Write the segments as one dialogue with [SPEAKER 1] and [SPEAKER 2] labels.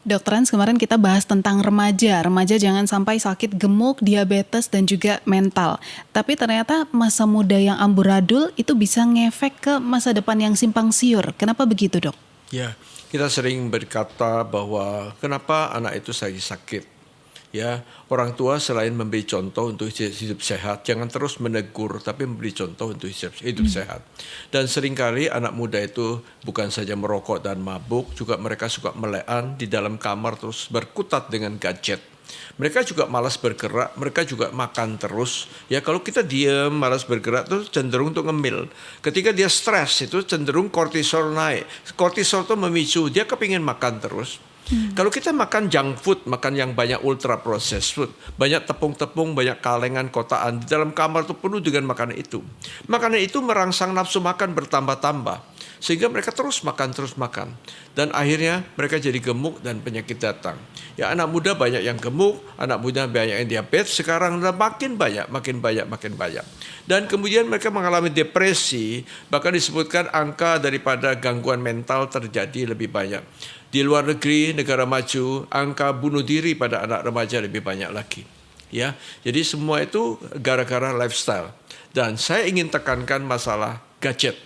[SPEAKER 1] Dokter Hans, kemarin kita bahas tentang remaja. Remaja jangan sampai sakit gemuk, diabetes, dan juga mental. Tapi ternyata masa muda yang amburadul itu bisa ngefek ke masa depan yang simpang siur. Kenapa begitu, Dok?
[SPEAKER 2] Ya, kita sering berkata bahwa kenapa anak itu sakit. Ya, orang tua selain memberi contoh untuk hidup sehat, jangan terus menegur, tapi memberi contoh untuk hidup sehat. Dan seringkali anak muda itu bukan saja merokok dan mabuk, juga mereka suka melean di dalam kamar terus berkutat dengan gadget. Mereka juga malas bergerak, mereka juga makan terus. Ya, kalau kita diam, malas bergerak itu cenderung untuk ngemil. Ketika dia stres itu cenderung kortisol naik. Kortisol itu memicu dia kepingin makan terus. Kalau kita makan junk food, makan yang banyak ultra processed food, banyak tepung-tepung, banyak kalengan, kotaan, di dalam kamar itu penuh dengan makanan itu. Makanan itu merangsang nafsu makan bertambah-tambah, sehingga mereka terus makan. Dan akhirnya mereka jadi gemuk dan penyakit datang. Ya, anak muda banyak yang gemuk, anak muda banyak yang diabetes, sekarang makin banyak. Dan kemudian mereka mengalami depresi, bahkan disebutkan angka daripada gangguan mental terjadi lebih banyak. Di luar negeri, negara maju, angka bunuh diri pada anak remaja lebih banyak lagi. Ya, jadi semua itu gara-gara lifestyle. Dan saya ingin tekankan masalah gadget.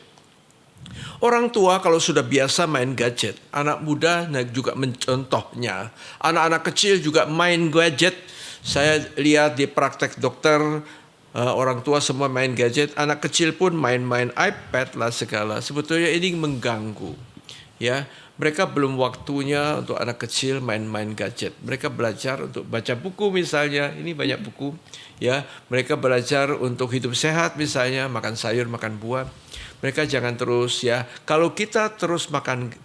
[SPEAKER 2] Orang tua kalau sudah biasa main gadget, anak muda juga mencontohnya. Anak-anak kecil juga main gadget. Saya lihat di praktek dokter, orang tua semua main gadget, anak kecil pun main-main iPad lah segala. Sebetulnya ini mengganggu. Ya, mereka belum waktunya untuk anak kecil main-main gadget. Mereka belajar untuk baca buku misalnya, ini banyak buku. Ya, mereka belajar untuk hidup sehat misalnya, makan sayur, makan buah. Mereka jangan terus ya. Kalau kita terus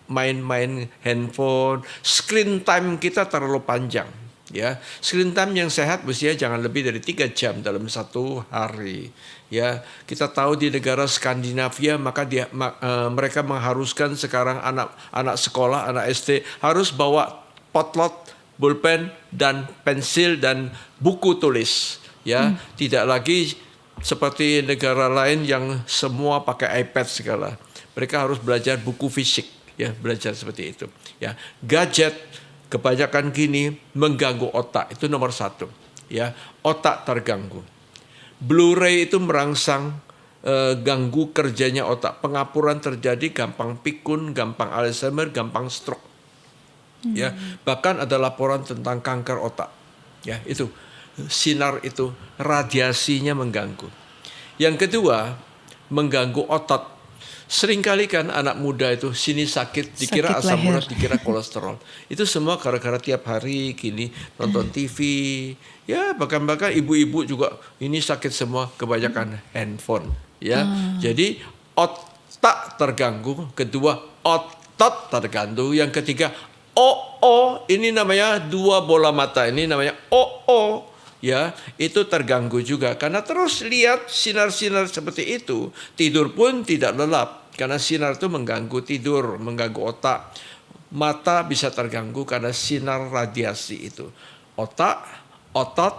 [SPEAKER 2] main-main handphone, screen time kita terlalu panjang. Ya, screen time yang sehat mestinya jangan lebih dari 3 jam dalam satu hari. Ya, kita tahu di negara Skandinavia maka mereka mengharuskan sekarang anak sekolah, anak SD harus bawa potlot, pulpen dan pensil dan buku tulis. Ya, tidak lagi seperti negara lain yang semua pakai iPad segala. Mereka harus belajar buku fisik, ya, belajar seperti itu. Ya, gadget kebanyakan gini mengganggu otak, itu nomor 1. Ya, otak terganggu. Blu-ray itu merangsang ganggu kerjanya otak. Pengapuran terjadi, gampang pikun, gampang Alzheimer, gampang stroke. Ya, bahkan ada laporan tentang kanker otak. Ya, itu sinar itu radiasinya mengganggu. Yang kedua, mengganggu otot. Seringkali kan anak muda itu sini sakit, dikira asam urat, dikira kolesterol. Itu semua gara-gara tiap hari gini nonton TV. Ya, bahkan ibu-ibu juga ini sakit semua, kebanyakan handphone. Ya, jadi otak terganggu. Kedua, otot terganggu. Yang ketiga, ini namanya 2 bola mata. Ini namanya ya, itu terganggu juga karena terus lihat sinar-sinar seperti itu. Tidur pun tidak lelap karena sinar itu mengganggu tidur, mengganggu otak. Mata bisa terganggu karena sinar radiasi itu. Otak, otot,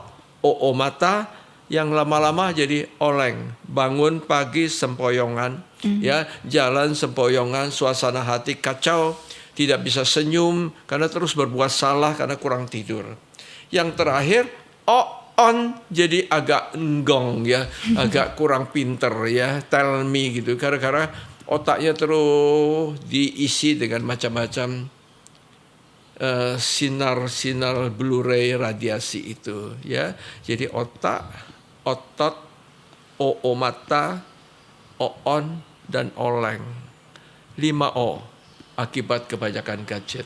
[SPEAKER 2] mata yang lama-lama jadi oleng. Bangun pagi sempoyongan, ya, jalan sempoyongan, suasana hati kacau, tidak bisa senyum karena terus berbuat salah karena kurang tidur. Yang terakhir, jadi agak enggong ya, agak kurang pinter ya, tell me gitu. Karena otaknya terus diisi dengan macam-macam sinar-sinar Blu-ray radiasi itu ya. Jadi otak, otot, mata, dan oleng. 5O akibat kebanyakan gadget.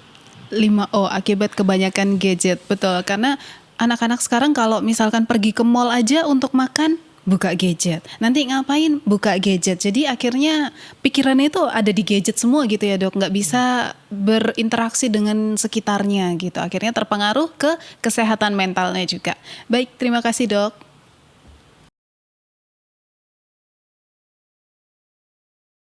[SPEAKER 1] 5O akibat kebanyakan gadget, betul. Karena anak-anak sekarang kalau misalkan pergi ke mall aja untuk makan, buka gadget. Nanti ngapain? Buka gadget. Jadi akhirnya pikirannya itu ada di gadget semua gitu ya, Dok. Nggak bisa berinteraksi dengan sekitarnya gitu. Akhirnya terpengaruh ke kesehatan mentalnya juga. Baik, terima kasih, Dok.